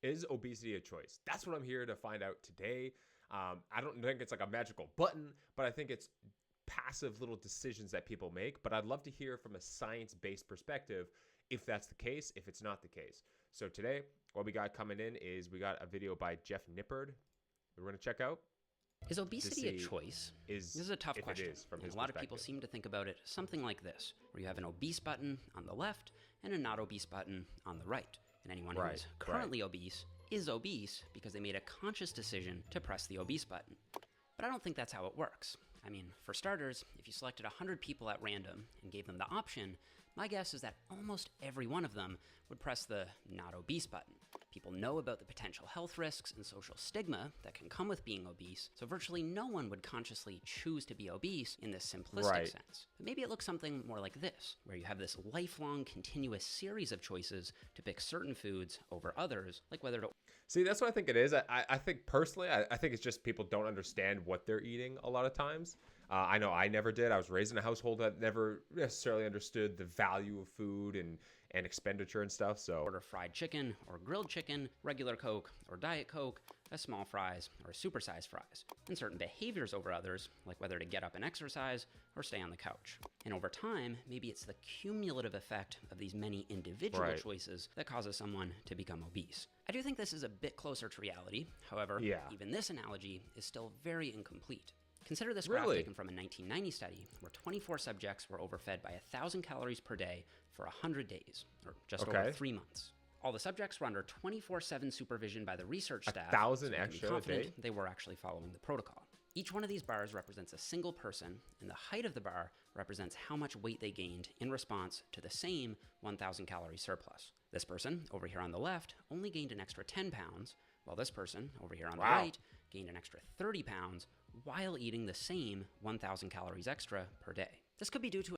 Is obesity a choice? That's what I'm here to find out today. I don't think it's like a magical button, but I think it's passive little decisions that people make. But I'd love to hear from a science-based perspective if that's the case, if it's not the case. So today, what we got coming in is we got a video by Jeff Nippard we're going to check out. Is obesity a choice? This is a tough question. It is, from and a lot of people seem to think about it something like this, where you have an obese button on the left and a not obese button on the right. And anyone who is currently obese is obese because they made a conscious decision to press the obese button. But I don't think that's how it works. I mean, for starters, if you selected 100 people at random and gave them the option, my guess is that almost every one of them would press the not obese button. People know about the potential health risks and social stigma that can come with being obese, so virtually no one would consciously choose to be obese in this simplistic sense. But maybe it looks something more like this, where you have this lifelong, continuous series of choices to pick certain foods over others, like whether to... See, that's what I think it is. I think personally, I think it's just people don't understand what they're eating a lot of times. I know I never did. I was raised in a household that never necessarily understood the value of food and expenditure and stuff. So order fried chicken or grilled chicken, regular Coke or Diet Coke, a small fries or supersized fries, and certain behaviors over others, like whether to get up and exercise or stay on the couch. And over time, maybe it's the cumulative effect of these many individual choices that causes someone to become obese. I do think this is a bit closer to reality. However, even this analogy is still very incomplete. Consider this graph taken from a 1990 study where 24 subjects were overfed by 1,000 calories per day for 100 days, or just over 3 months. All the subjects were under 24/7 supervision by the research staff. 1,000 extra a day? They were actually following the protocol. Each one of these bars represents a single person, and the height of the bar represents how much weight they gained in response to the same 1,000 calorie surplus. This person, over here on the left, only gained an extra 10 pounds, while this person, over here on the right, gained an extra 30 pounds while eating the same 1,000 calories extra per day. This could be due to...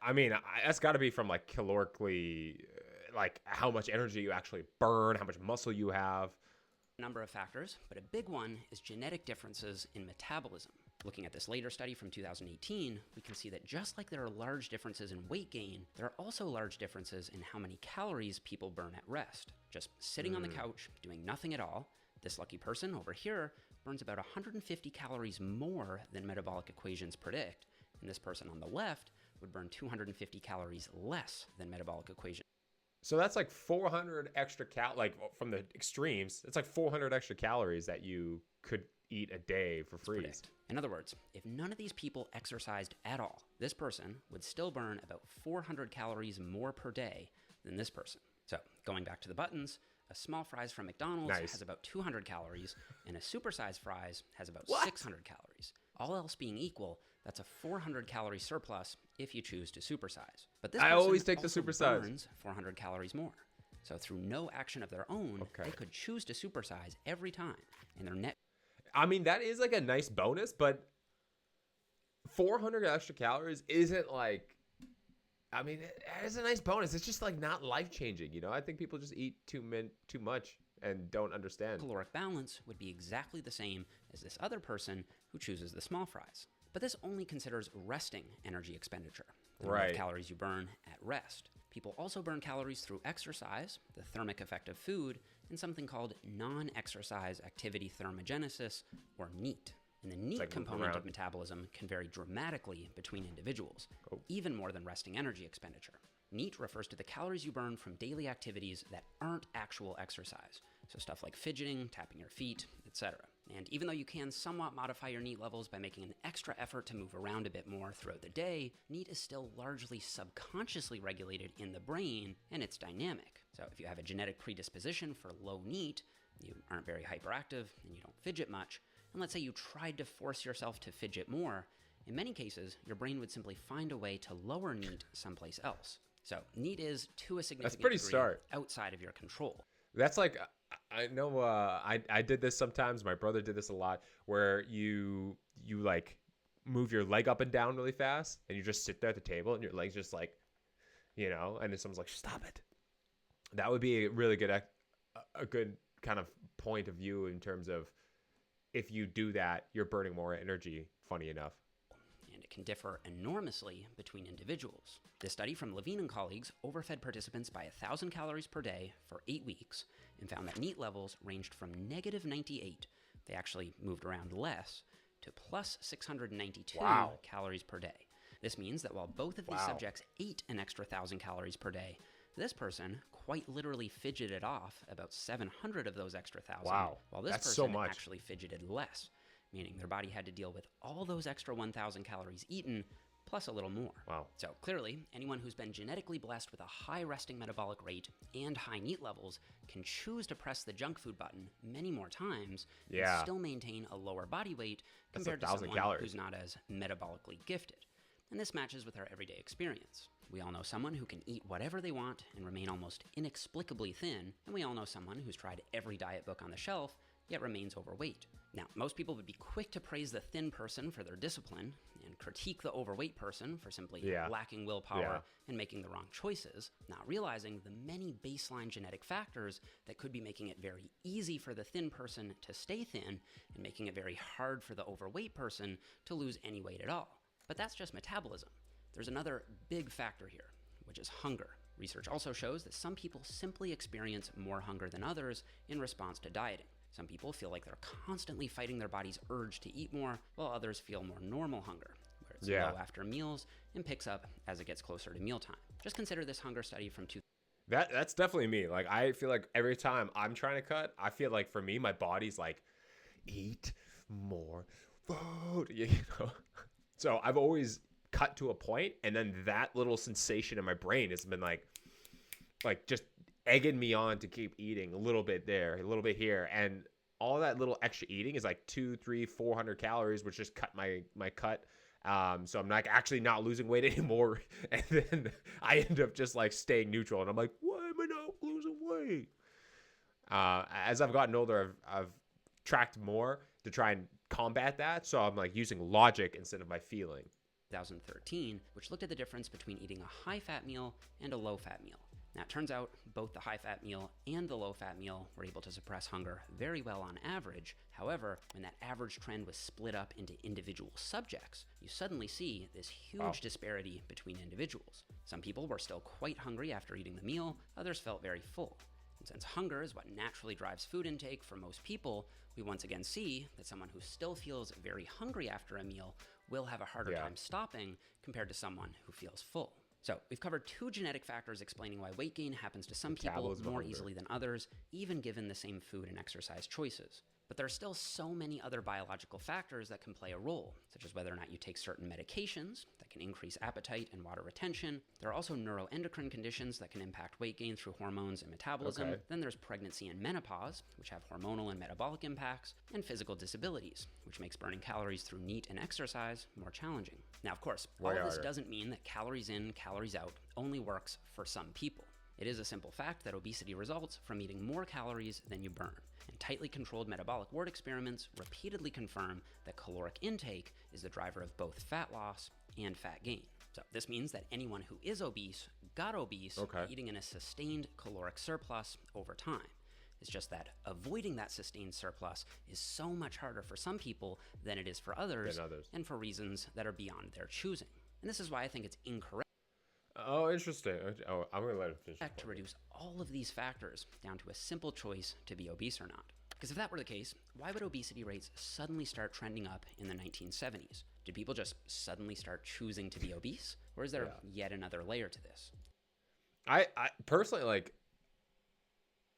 I mean, that's got to be from like calorically, like how much energy you actually burn, how much muscle you have. Number of factors, but a big one is genetic differences in metabolism. Looking at this later study from 2018, we can see that just like there are large differences in weight gain, there are also large differences in how many calories people burn at rest. Just sitting on the couch, doing nothing at all, this lucky person over here burns about 150 calories more than metabolic equations predict, and this person on the left would burn 250 calories less than metabolic equations. So that's like 400 extra like from the extremes, it's like 400 extra calories that you could eat a day for free. In other words, if none of these people exercised at all, this person would still burn about 400 calories more per day than this person. So going back to the buttons, a small fries from McDonald's has about 200 calories, and a supersized fries has about 600 calories. All else being equal, that's a 400 calorie surplus if you choose to supersize. But this person always take the also supersize. burns 400 calories more. So through no action of their own, they could choose to supersize every time, and their net... I mean, that is like a nice bonus, but 400 extra calories isn't like... I mean, it is a nice bonus. It's just like not life-changing, you know? I think people just eat too much and don't understand. Caloric balance would be exactly the same as this other person who chooses the small fries. But this only considers resting energy expenditure, the number of calories you burn at rest. People also burn calories through exercise, the thermic effect of food, and something called non-exercise activity thermogenesis, or NEAT. And the NEAT component of metabolism can vary dramatically between individuals, even more than resting energy expenditure. NEAT refers to the calories you burn from daily activities that aren't actual exercise, so stuff like fidgeting, tapping your feet, etc. And even though you can somewhat modify your NEAT levels by making an extra effort to move around a bit more throughout the day, NEAT is still largely subconsciously regulated in the brain, and it's dynamic. So if you have a genetic predisposition for low NEAT, you aren't very hyperactive, and you don't fidget much, and let's say you tried to force yourself to fidget more, in many cases, your brain would simply find a way to lower NEAT someplace else. So NEAT is, to a significant degree, outside of your control. That's like, I know I did this sometimes. My brother did this a lot, where you like move your leg up and down really fast, and you just sit there at the table, and your leg's just like, you know, and then someone's like, stop it. That would be a really good, a good kind of point of view in terms of, if you do that, you're burning more energy, funny enough. And it can differ enormously between individuals. This study from Levine and colleagues overfed participants by 1,000 calories per day for 8 weeks, and found that NEAT levels ranged from -98, they actually moved around less, to plus 692 Wow. calories per day. This means that while both of these Wow. subjects ate an extra 1,000 calories per day, this person quite literally fidgeted off about 700 of those extra 1,000, Wow. while this That's person so much. actually fidgeted less, meaning their body had to deal with all those extra 1,000 calories eaten plus a little more. Wow. So clearly, anyone who's been genetically blessed with a high resting metabolic rate and high NEAT levels can choose to press the junk food button many more times Yeah. and still maintain a lower body weight That's compared to 1,000 someone calories. who's not as metabolically gifted. And this matches with our everyday experience. We all know someone who can eat whatever they want and remain almost inexplicably thin, and we all know someone who's tried every diet book on the shelf, yet remains overweight. Now, most people would be quick to praise the thin person for their discipline and critique the overweight person for simply Yeah. lacking willpower Yeah. and making the wrong choices, not realizing the many baseline genetic factors that could be making it very easy for the thin person to stay thin and making it very hard for the overweight person to lose any weight at all. But that's just metabolism. There's another big factor here, which is hunger. Research also shows that some people simply experience more hunger than others in response to dieting. Some people feel like they're constantly fighting their body's urge to eat more, while others feel more normal hunger, where it's Yeah. low after meals and picks up as it gets closer to mealtime. Just consider this hunger study from That's definitely me. Like, I feel like every time I'm trying to cut, I feel like for me, my body's like, eat more food, you know? So I've always cut to a point, and then that little sensation in my brain has been like just egging me on to keep eating a little bit there, a little bit here. And all that little extra eating is like 200, 300, 400 calories, which just cut my cut. So I'm like actually not losing weight anymore. And then I end up just like staying neutral. And I'm like, why am I not losing weight? As I've gotten older, I've tracked more to try and combat that. So I'm like using logic instead of my feeling. 2013, which looked at the difference between eating a high-fat meal and a low-fat meal. Now, it turns out both the high-fat meal and the low-fat meal were able to suppress hunger very well on average. However, when that average trend was split up into individual subjects, you suddenly see this huge disparity between individuals. Some people were still quite hungry after eating the meal, others felt very full. And since hunger is what naturally drives food intake for most people, we once again see that someone who still feels very hungry after a meal will have a harder time stopping compared to someone who feels full. So we've covered two genetic factors explaining why weight gain happens to some people Metabolism more hunger. easily than others, even given the same food and exercise choices. But there are still so many other biological factors that can play a role, such as whether or not you take certain medications that can increase appetite and water retention. There are also neuroendocrine conditions that can impact weight gain through hormones and metabolism. Okay. Then there's pregnancy and menopause, which have hormonal and metabolic impacts, and physical disabilities, which makes burning calories through NEAT and exercise more challenging. Now, of course, all of this doesn't mean that calories in, calories out only works for some people. It is a simple fact that obesity results from eating more calories than you burn, and tightly controlled metabolic wart experiments repeatedly confirm that caloric intake is the driver of both fat loss and fat gain. So this means that anyone who is obese got obese eating in a sustained caloric surplus over time. It's just that avoiding that sustained surplus is so much harder for some people than it is for others, and for reasons that are beyond their choosing. And this is why I think it's incorrect Oh, interesting. Oh, I'm going to let it finish. to reduce all of these factors down to a simple choice to be obese or not. Because if that were the case, why would obesity rates suddenly start trending up in the 1970s? Did people just suddenly start choosing to be obese? Or is there yet another layer to this? I personally, like,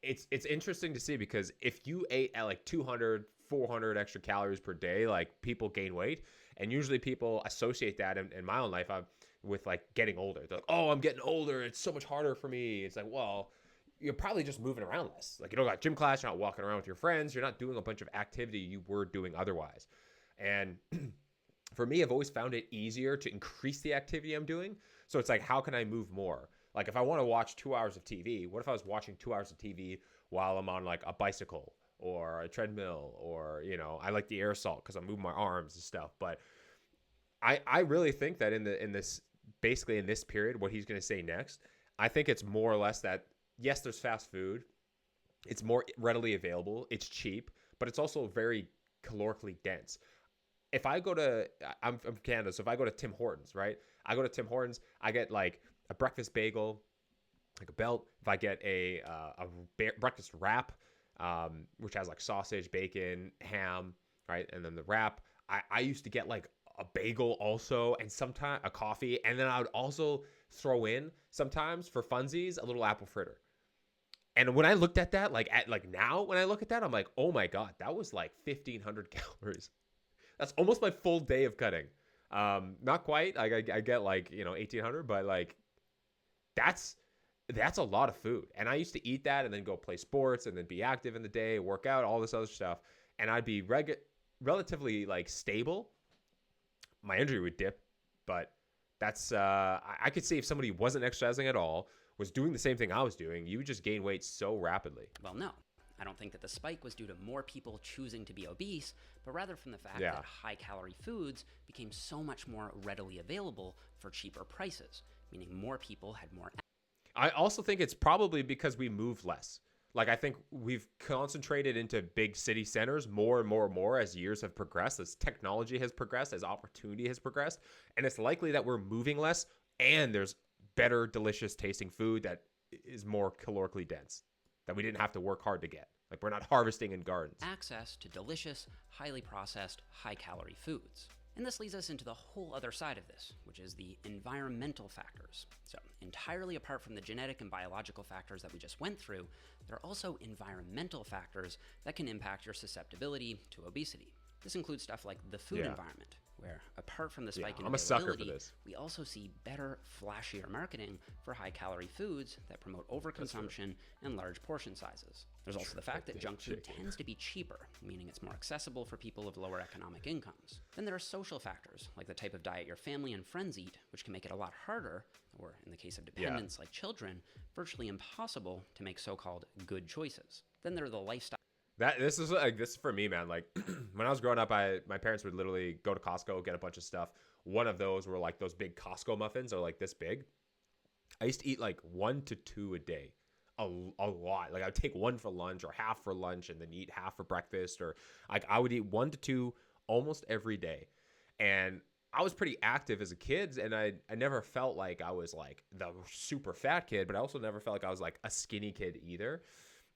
it's interesting to see, because if you ate at like 200, 400 extra calories per day, like, people gain weight. And usually people associate that in my own life with like getting older. They're like, oh, I'm getting older, it's so much harder for me. It's like, well, you're probably just moving around less. Like, you don't got gym class, you're not walking around with your friends, you're not doing a bunch of activity you were doing otherwise. And for me, I've always found it easier to increase the activity I'm doing. So it's like, how can I move more? Like, if I want to watch 2 hours of TV, what if I was watching 2 hours of TV while I'm on like a bicycle or a treadmill, or, you know, I like the air assault because I'm moving my arms and stuff. But I really think that in this basically in this period, what he's going to say next, I think it's more or less that, yes, there's fast food. It's more readily available. It's cheap, but it's also very calorically dense. If I go to, I'm from Canada, so if I go to Tim Hortons, right? I go to Tim Hortons, I get like a breakfast bagel, like a belt. If I get breakfast wrap, which has like sausage, bacon, ham, right, and then the wrap. I used to get like a bagel also, and sometimes a coffee, and then I would also throw in sometimes for funsies a little apple fritter. And when I looked at that, like now when I look at that, I'm like, oh my god, that was like 1,500 calories. That's almost my full day of cutting. Not quite. I get like 1,800, but like that's that's a lot of food. And I used to eat that and then go play sports and then be active in the day, work out, all this other stuff, and I'd be relatively like stable. My injury would dip, but that's I could see if somebody wasn't exercising at all, was doing the same thing I was doing, you would just gain weight so rapidly. Well, no. I don't think that the spike was due to more people choosing to be obese, but rather from the fact Yeah. that high-calorie foods became so much more readily available for cheaper prices, meaning more people had more. I also think it's probably because we move less. Like I think we've concentrated into big city centers more and more and more as years have progressed, as technology has progressed, as opportunity has progressed, and it's likely that we're moving less and there's better, delicious tasting food that is more calorically dense that we didn't have to work hard to get. Like we're not harvesting in gardens. Access to delicious, highly processed, high-calorie foods. And this leads us into the whole other side of this, which is the environmental factors. So, entirely apart from the genetic and biological factors that we just went through, there are also environmental factors that can impact your susceptibility to obesity. This includes stuff like the food environment, where apart from the spike in I'm a sucker for availability, this. we also see better, flashier marketing for high-calorie foods that promote overconsumption and large portion sizes. There's also the fact that junk food tends to be cheaper, meaning it's more accessible for people of lower economic incomes. Then there are social factors, like the type of diet your family and friends eat, which can make it a lot harder, or in the case of dependents like children, virtually impossible to make so-called good choices. Then there are the lifestyle. This is for me, man. Like when I was growing up, my parents would literally go to Costco, get a bunch of stuff. One of those were like those big Costco muffins, are like this big. I used to eat like 1 to 2 a day, a lot. Like I would take one for lunch or half for lunch, and then eat half for breakfast, or like I would eat 1 to 2 almost every day. And I was pretty active as a kid, and I never felt like I was like the super fat kid, but I also never felt like I was like a skinny kid either.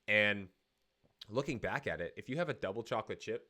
And looking back at it, if you have a double chocolate chip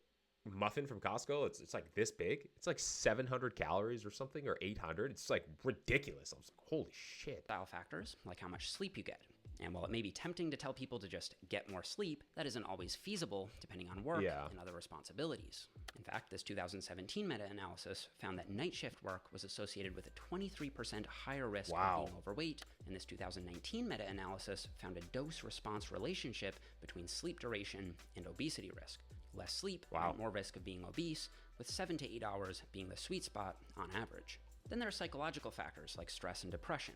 muffin from Costco, it's like this big. It's like 700 calories or something, or 800. It's like ridiculous. I was like, holy shit. Style factors, like how much sleep you get. And while it may be tempting to tell people to just get more sleep, that isn't always feasible depending on work and other responsibilities. In fact, this 2017 meta-analysis found that night shift work was associated with a 23% higher risk of being overweight, and this 2019 meta-analysis found a dose-response relationship between sleep duration and obesity risk. Less sleep meant more risk of being obese, with 7 to 8 hours being the sweet spot on average. Then there are psychological factors like stress and depression.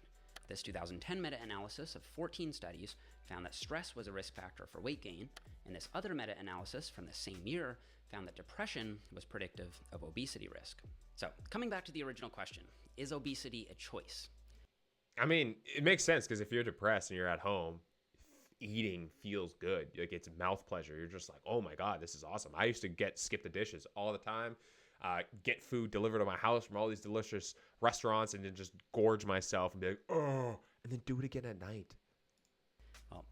This 2010 meta-analysis of 14 studies found that stress was a risk factor for weight gain, and this other meta-analysis from the same year found that depression was predictive of obesity risk. So, coming back to the original question, is obesity a choice? I mean, it makes sense because if you're depressed and you're at home, eating feels good. Like it's mouth pleasure. You're just like, oh my God, this is awesome. I used to skip the dishes all the time. Get food delivered to my house from all these delicious restaurants and then just gorge myself and be like, oh, and then do it again at night. Well,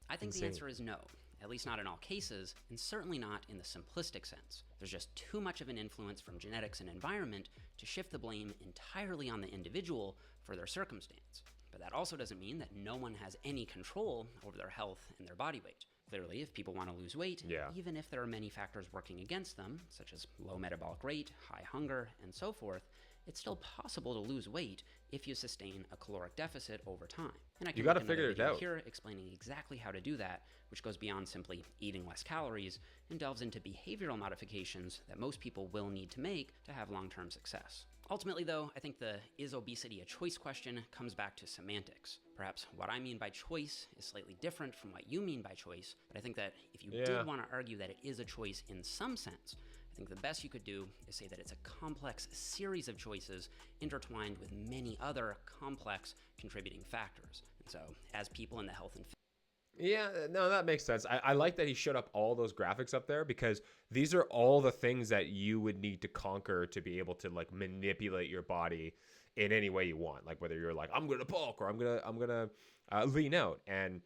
I think the answer is no, at least not in all cases, and certainly not in the simplistic sense. There's just too much of an influence from genetics and environment to shift the blame entirely on the individual for their circumstance. But that also doesn't mean that no one has any control over their health and their body weight. Clearly, if people want to lose weight, even if there are many factors working against them, such as low metabolic rate, high hunger, and so forth, it's still possible to lose weight if you sustain a caloric deficit over time. And I can make another video here explaining exactly how to do that, which goes beyond simply eating less calories and delves into behavioral modifications that most people will need to make to have long-term success. Ultimately, though, I think the is obesity a choice question comes back to semantics. Perhaps what I mean by choice is slightly different from what you mean by choice, but I think that if you did want to argue that it is a choice in some sense, I think the best you could do is say that it's a complex series of choices intertwined with many other complex contributing factors. And so, as people in the health and that makes sense. I like that he showed up all those graphics up there because these are all the things that you would need to conquer to be able to like manipulate your body in any way you want. Like whether you're like, I'm gonna bulk or I'm gonna lean out. And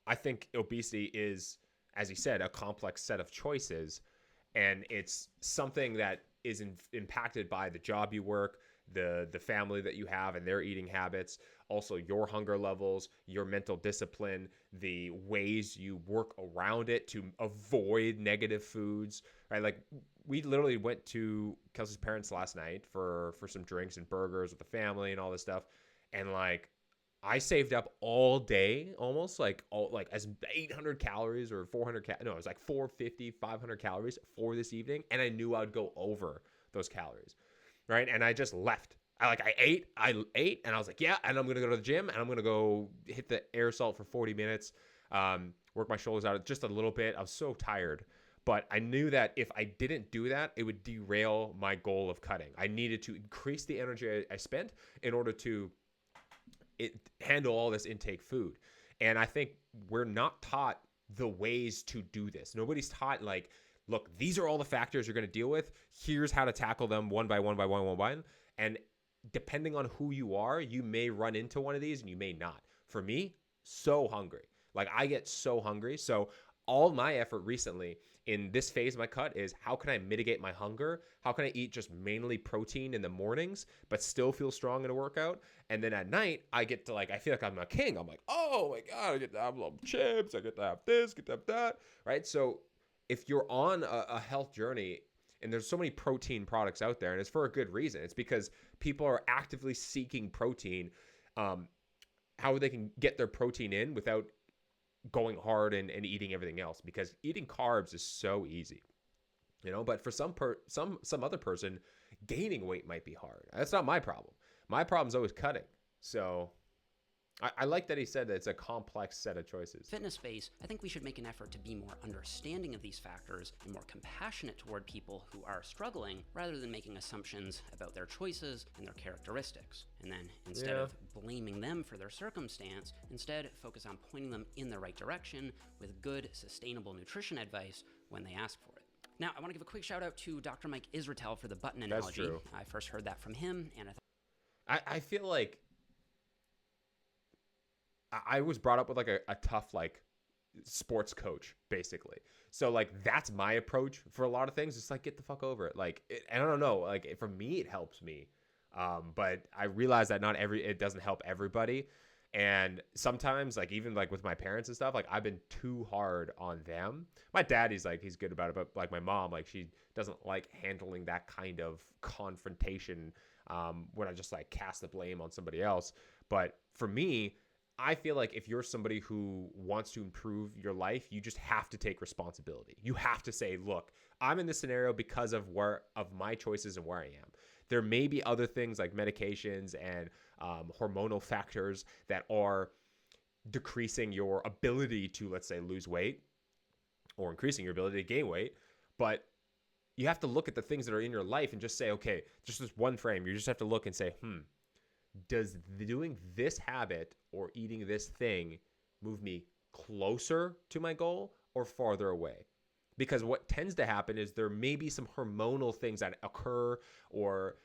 I think obesity is, as you said, a complex set of choices, and it's something that is impacted by the job you work, the family that you have and their eating habits, also your hunger levels, your mental discipline, the ways you work around it to avoid negative foods, right? Like we literally went to Kelsey's parents last night for some drinks and burgers with the family and all this stuff, and like I saved up all day, almost like as 800 calories or 400 no, it was like 450, 500 calories for this evening, and I knew I'd go over those calories, right? And I just left. I ate, and I was like, yeah, and I'm gonna go to the gym, and I'm gonna go hit the air salt for 40 minutes, work my shoulders out just a little bit. I was so tired, but I knew that if I didn't do that, it would derail my goal of cutting. I needed to increase the energy I spent in order to handle all this intake food. And I think we're not taught the ways to do this. Nobody's taught like, look, these are all the factors you're going to deal with. Here's how to tackle them one by one by one. And depending on who you are, you may run into one of these and you may not. For me, so hungry. Like I get so hungry. So all my effort recently in this phase of my cut is how can I mitigate my hunger? How can I eat just mainly protein in the mornings, but still feel strong in a workout? And then at night, I get to like, I feel like I'm a king. I'm like, oh my God, I get to have little chips. I get to have this, get to have that, right? So if you're on a health journey, and there's so many protein products out there, and it's for a good reason. It's because people are actively seeking protein, how they can get their protein in without going hard and eating everything else, because eating carbs is so easy, but for some other person, gaining weight might be hard. That's not my problem. My problem is always cutting. So I like that he said that it's a complex set of choices. Fitness space, I think we should make an effort to be more understanding of these factors and more compassionate toward people who are struggling, rather than making assumptions about their choices and their characteristics. And then instead of blaming them for their circumstance, instead focus on pointing them in the right direction with good, sustainable nutrition advice when they ask for it. Now, I want to give a quick shout out to Dr. Mike Israetel for the button analogy. That's true. I first heard that from him, and I feel like I was brought up with like a tough like sports coach, basically. So like that's my approach for a lot of things. It's like, get the fuck over it. Like, I don't know. Like for me, it helps me. But I realize that it doesn't help everybody. And sometimes like even like with my parents and stuff, like I've been too hard on them. My dad, he's good about it. But like my mom, like she doesn't like handling that kind of confrontation when I just like cast the blame on somebody else. But for me, I feel like if you're somebody who wants to improve your life, you just have to take responsibility. You have to say, look, I'm in this scenario because of my choices and where I am. There may be other things like medications and hormonal factors that are decreasing your ability to, let's say, lose weight or increasing your ability to gain weight. But you have to look at the things that are in your life and just say, okay, just this one frame. You just have to look and say, does doing this habit or eating this thing move me closer to my goal or farther away? Because what tends to happen is there may be some hormonal things that occur or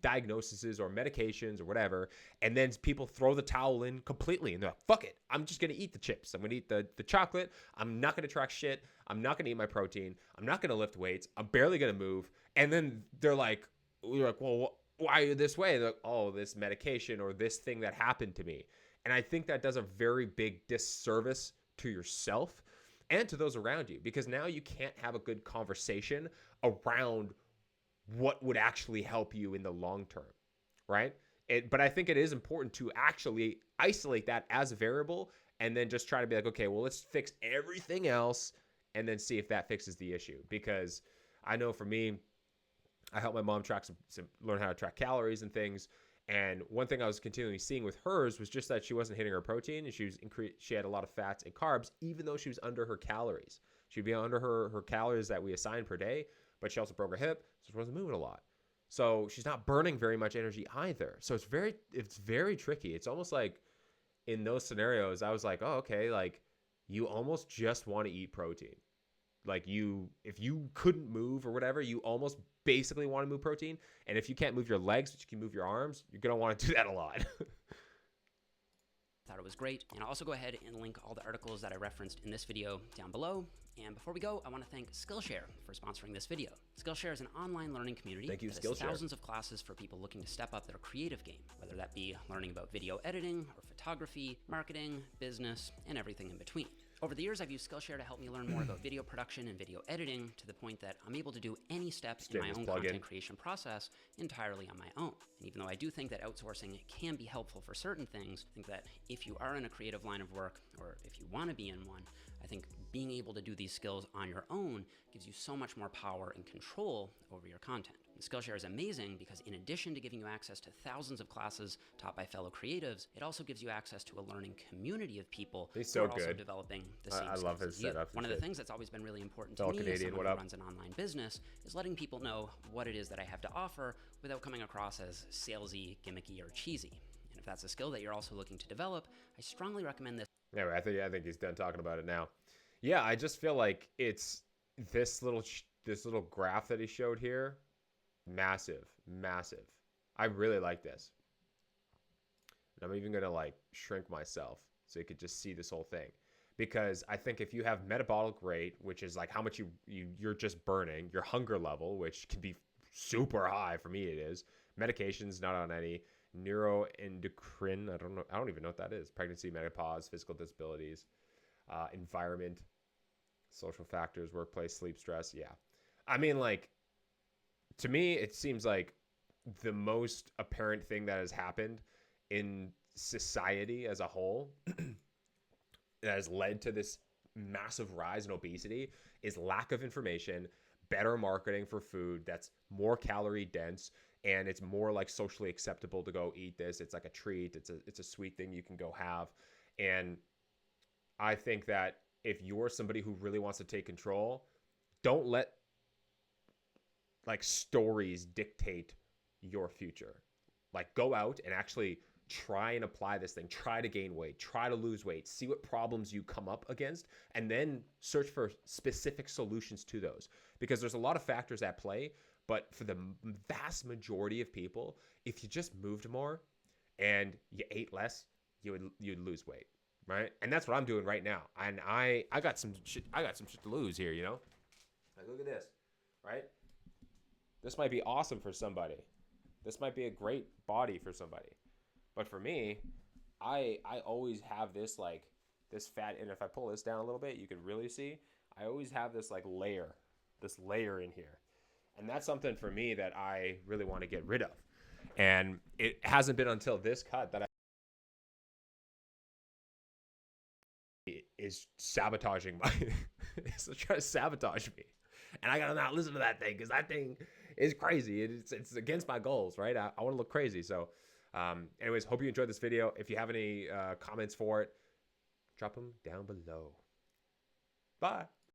diagnoses or medications or whatever, and then people throw the towel in completely and they're like, fuck it, I'm just going to eat the chips. I'm going to eat the chocolate. I'm not going to track shit. I'm not going to eat my protein. I'm not going to lift weights. I'm barely going to move. And then you're like, well, why are you this way? They're like, oh, this medication or this thing that happened to me. And I think that does a very big disservice to yourself and to those around you, because now you can't have a good conversation around what would actually help you in the long term, right? But I think it is important to actually isolate that as a variable and then just try to be like, okay, well, let's fix everything else and then see if that fixes the issue. Because I know for me, I helped my mom learn how to track calories and things. And one thing I was continually seeing with hers was just that she wasn't hitting her protein, and she had a lot of fats and carbs, even though she was under her calories. She'd be under her calories that we assigned per day, but she also broke her hip, so she wasn't moving a lot. So she's not burning very much energy either. So it's very tricky. It's almost like in those scenarios, I was like, oh, okay, like you almost just want to eat protein. Like if you couldn't move or whatever, you almost basically want to move protein. And if you can't move your legs, but you can move your arms, you're going to want to do that a lot. thought it was great. And I'll also go ahead and link all the articles that I referenced in this video down below. And before we go, I want to thank Skillshare for sponsoring this video. Skillshare is an online learning community that has thousands of classes for people looking to step up their creative game, whether that be learning about video editing or photography, marketing, business, and everything in between. Over the years, I've used Skillshare to help me learn more about video production and video editing to the point that I'm able to do any step in my own content creation process entirely on my own. And even though I do think that outsourcing can be helpful for certain things, I think that if you are in a creative line of work, or if you want to be in one, I think being able to do these skills on your own gives you so much more power and control over your content. And Skillshare is amazing because in addition to giving you access to thousands of classes taught by fellow creatives, it also gives you access to a learning community of people who are also developing the same skills. I love his setup. One of the things that's always been really important to me as someone who runs an online business is letting people know what it is that I have to offer without coming across as salesy, gimmicky, or cheesy. And if that's a skill that you're also looking to develop, I strongly recommend this. Anyway, I think he's done talking about it now. Yeah, I just feel like it's this little graph that he showed here, massive. I really like this. And I'm even gonna like shrink myself so you could just see this whole thing, because I think if you have metabolic rate, which is like how much you're just burning, your hunger level, which can be super high, for me it is. Medications, not on any. Neuroendocrine, I don't even know what that is. Pregnancy, menopause, physical disabilities, environment, social factors, workplace, sleep, stress. Yeah. I mean, like, to me, it seems like the most apparent thing that has happened in society as a whole that has led to this massive rise in obesity is lack of information, better marketing for food that's more calorie dense, and it's more like socially acceptable to go eat this. It's like a treat. It's a sweet thing you can go have. And I think that if you're somebody who really wants to take control, don't let like stories dictate your future. Like, go out and actually try and apply this thing. Try to gain weight. Try to lose weight. See what problems you come up against, and then search for specific solutions to those. Because there's a lot of factors at play, but for the vast majority of people, if you just moved more and you ate less, you'd lose weight, right? And that's what I'm doing right now. And I got some shit to lose here, you know? Like, look at this, right? This might be awesome for somebody. This might be a great body for somebody. But for me, I always have this fat, and if I pull this down a little bit, you can really see, I always have this layer in here. And that's something for me that I really want to get rid of. And it hasn't been until this cut that is sabotaging it's trying to sabotage me. And I gotta not listen to that thing, because that thing is crazy. It's against my goals, right? I want to look crazy. So anyways, hope you enjoyed this video. If you have any comments for it, drop them down below. Bye.